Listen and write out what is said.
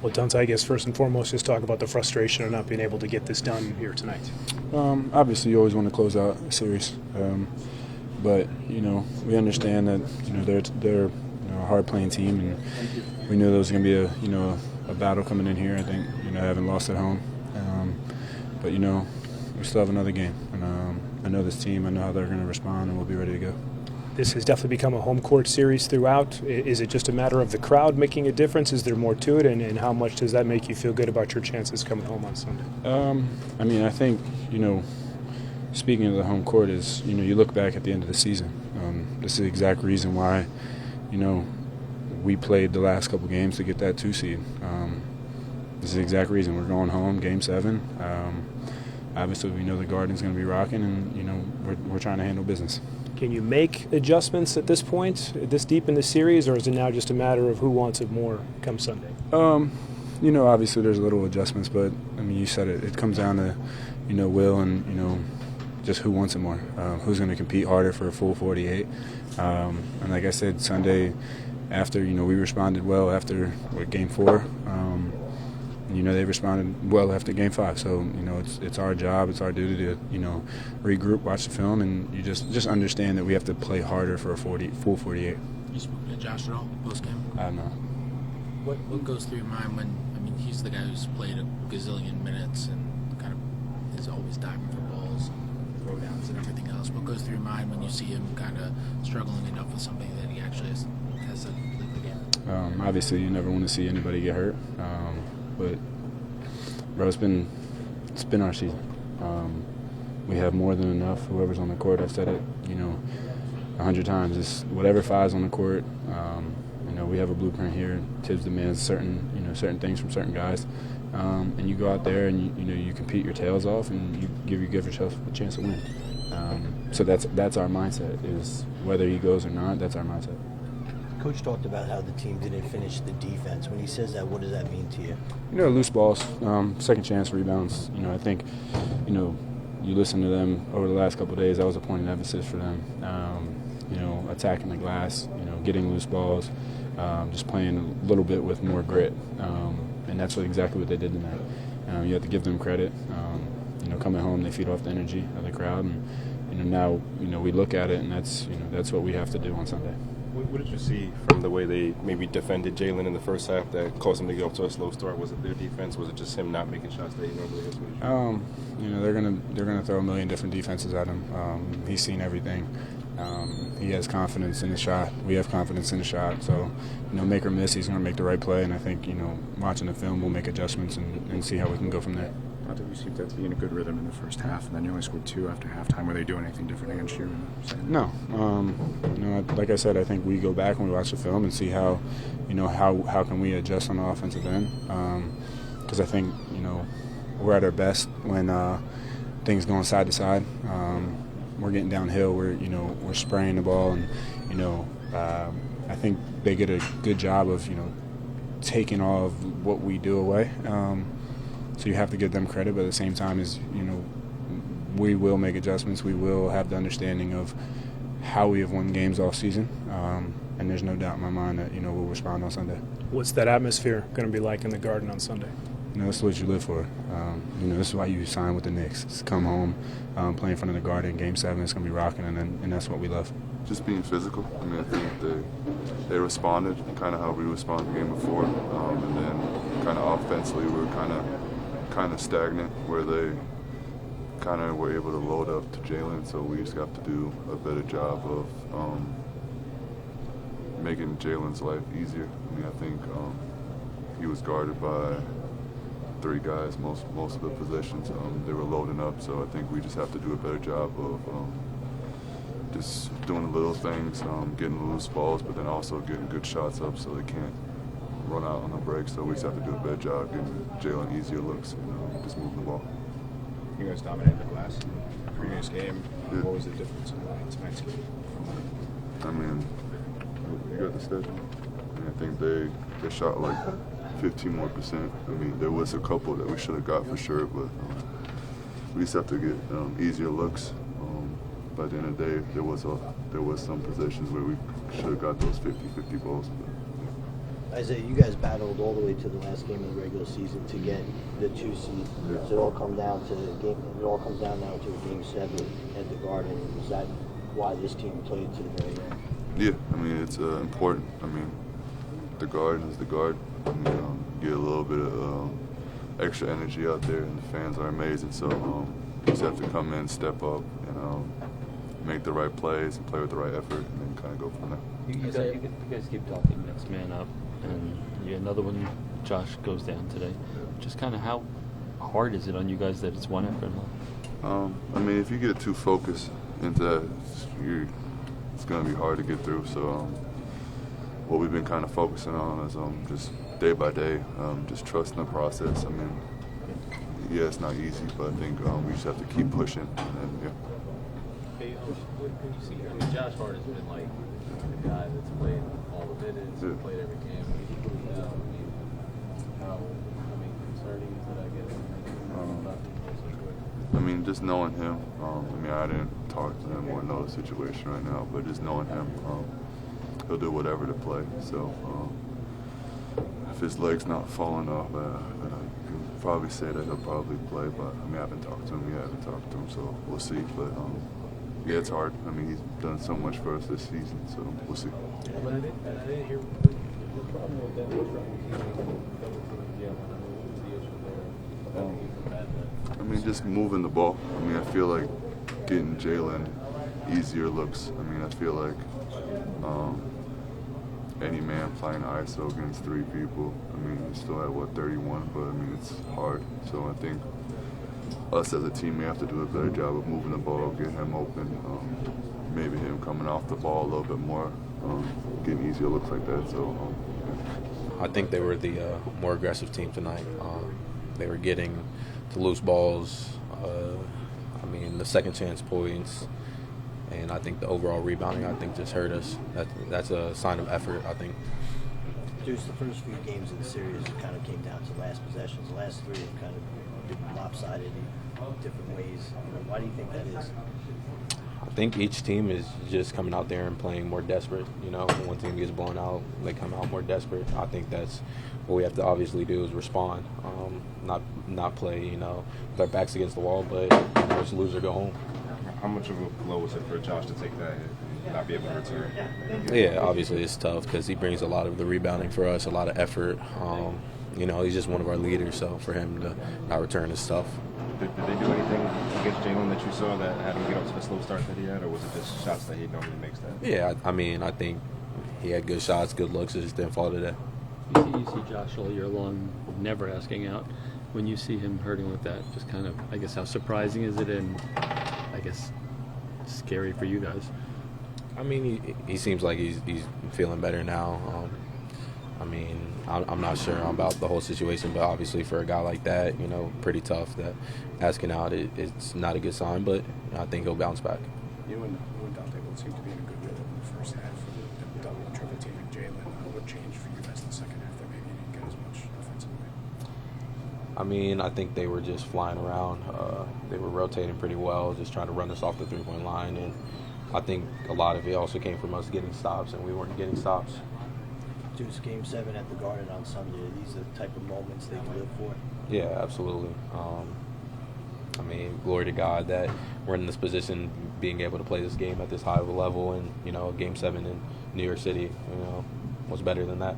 Well, Donte, I guess first and foremost, just talk about the frustration of not being able to get this done here tonight. Obviously, you always want to close out a series, but we understand that they're a hard-playing team, and we knew there was going to be a battle coming in here. I think haven't lost at home, but we still have another game, and I know this team. I know how they're going to respond, and we'll be ready to go. This has definitely become a home court series throughout. Is it just a matter of the crowd making a difference? Is there more to it, and how much does that make you feel good about your chances coming home on Sunday? I think, speaking of the home court is, you look back at the end of the season. This is the exact reason why, we played the last couple games to get that 2 seed. This is the exact reason. We're going home, Game 7. Obviously, we know the Garden's going to be rocking, and, we're trying to handle business. Can you make adjustments at this point, this deep in the series, or is it now just a matter of who wants it more come Sunday? Obviously there's little adjustments, but, you said it. It comes down to, will and, just who wants it more. Who's going to compete harder for a full 48. And like I said, Sunday after, we responded well after Game 4. They responded well after Game 5. So, it's our job, it's our duty to, regroup, watch the film, and you just understand that we have to play harder for a full 48. You spoke to Josh at all post-game? I don't know. What goes through your mind when, he's the guy who's played a gazillion minutes and kind of is always diving for balls, throwdowns, and everything else. What goes through your mind when you see him kind of struggling enough with something that he actually has to lead the game? Obviously, you never want to see anybody get hurt. But, bro, it's been our season. We have more than enough. Whoever's on the court, I've said it, 100 times. It's whatever five's on the court. We have a blueprint here. Tibbs demands certain things from certain guys, and you go out there and you compete your tails off and you give yourself a chance to win. So that's our mindset. Is whether he goes or not, that's our mindset. Coach talked about how the team didn't finish the defense. When he says that, what does that mean to you? Loose balls, second chance rebounds. I think, you listen to them over the last couple of days. That was a point of emphasis for them. Attacking the glass, getting loose balls, just playing a little bit with more grit. And that's exactly what they did tonight. You have to give them credit. Coming home, they feed off the energy of the crowd. And, now, we look at it, and that's what we have to do on Sunday. What did you see from the way they maybe defended Jalen in the first half that caused him to get off to a slow start? Was it their defense? Was it just him not making shots that he normally is? They're gonna throw a million different defenses at him. He's seen everything. He has confidence in the shot. We have confidence in the shot. So, make or miss, he's gonna make the right play. And I think watching the film, we'll make adjustments and see how we can go from there. How did you seem to be in a good rhythm in the first half, and then you only scored 2 after halftime? Were they doing anything different against you? No. Like I said, I think we go back and we watch the film and see how can we adjust on the offensive end. Because I think, we're at our best when things going side to side. We're getting downhill. We're spraying the ball, and I think they get a good job of taking all of what we do away. So you have to give them credit, but at the same time, we will make adjustments. We will have the understanding of how we have won games all season, and there's no doubt in my mind that we'll respond on Sunday. What's that atmosphere going to be like in the Garden on Sunday? This is what you live for. This is why you sign with the Knicks. It's come home, play in front of the Garden. Game 7, it's going to be rocking, and that's what we love. Just being physical. I think they responded kind of how we responded the game before, and then kind of offensively we were kind of stagnant where they kind of were able to load up to Jalen. So we just got to do a better job of making Jalen's life easier. I think he was guarded by 3 guys most of the possessions. They were loading up, so I think we just have to do a better job of just doing the little things, getting loose balls, but then also getting good shots up so they can't run out on the break. So we just have to do a better job getting Jalen easier looks and just moving the ball. You guys dominated the glass in the previous game. Yeah. What was the difference in tonight's game? You got the schedule. I think they shot like 15% more. There was a couple that we should have got for sure, but we just have to get easier looks. By the end of the day, there was some positions where we should have got those 50-50 balls. But, Isaiah, you guys battled all the way to the last game of the regular season to get the 2 seed. Yeah. So it all comes down to the game. It all comes down now to a Game 7 at the Garden. Is that why this team played to the very end? Yeah, I mean, it's important. I mean, the Garden is the Garden. I mean, get a little bit of extra energy out there, and the fans are amazing. So you just have to come in, step up, and make the right plays and play with the right effort, and then kind of go from there. You guys keep talking next man up, and another one, Josh, goes down today. Just kind of how hard is it on you guys that it's one after another? I mean, if you get too focused into that, it's going to be hard to get through. So what we've been kind of focusing on is just day by day, just trusting the process. I mean, yeah, it's not easy, but I think we just have to keep pushing. And, yeah. Hey, when you see, I mean, Josh Hart has been like the guy that's played all the minutes, played every game. When he goes down, I mean, how concerning is that, I guess? I mean, just knowing him. I mean, I didn't talk to him or know the situation right now, but just knowing him, he'll do whatever to play. So if his leg's not falling off, I can probably say that he'll probably play. But I mean, I haven't talked to him, so we'll see. But yeah, it's hard. I mean, he's done so much for us this season, so we'll see. But I didn't hear the problem with that was I mean, just moving the ball. I mean, I feel like getting Jalen easier looks. I mean, I feel like any man playing ISO against 3 people. I mean, he's still at 31, but I mean, it's hard. So I think us as a team, we have to do a better job of moving the ball, getting him open, maybe him coming off the ball a little bit more, getting easier looks like that. So I think they were the more aggressive team tonight. They were getting to loose balls, the second chance points, and I think the overall rebounding, I think, just hurt us. That's a sign of effort, I think. Deuce, the first few games of the series, it kind of came down to last possessions. The last 3 have kind of been lopsided in different ways. Why do you think that is? I think each team is just coming out there and playing more desperate. When one team gets blown out, they come out more desperate. I think that's what we have to obviously do is respond, not play, with our backs against the wall, but just lose or go home. How much of a blow was it for Josh to take that and not be able to return? Yeah, obviously it's tough because he brings a lot of the rebounding for us, a lot of effort. He's just one of our leaders, so for him to not return is tough. Did they do anything against Jalen that you saw that had him get up to the slow start that he had, or was it just shots that he normally makes that? Yeah, I think he had good shots, good looks, it just didn't fall today. You see Josh all year long, never asking out. When you see him hurting with that, just kind of, I guess, how surprising is it, and I guess scary for you guys? I mean, he seems like he's feeling better now. I'm not sure about the whole situation, but obviously for a guy like that, pretty tough. That asking out, it's not a good sign, but I think he'll bounce back. You and Donte both seem to be in a good rhythm in the first half. The double and triple teaming Jalen. What changed for you guys in the second half that maybe you didn't get as much offensively? I think they were just flying around. They were rotating pretty well, just trying to run us off the three-point line, and I think a lot of it also came from us getting stops, and we weren't getting stops. Deuce, Game 7 at the Garden on Sunday. These are the type of moments that you live for. Yeah, absolutely. Glory to God that we're in this position, being able to play this game at this high of a level, and Game 7 in New York City, what's better than that?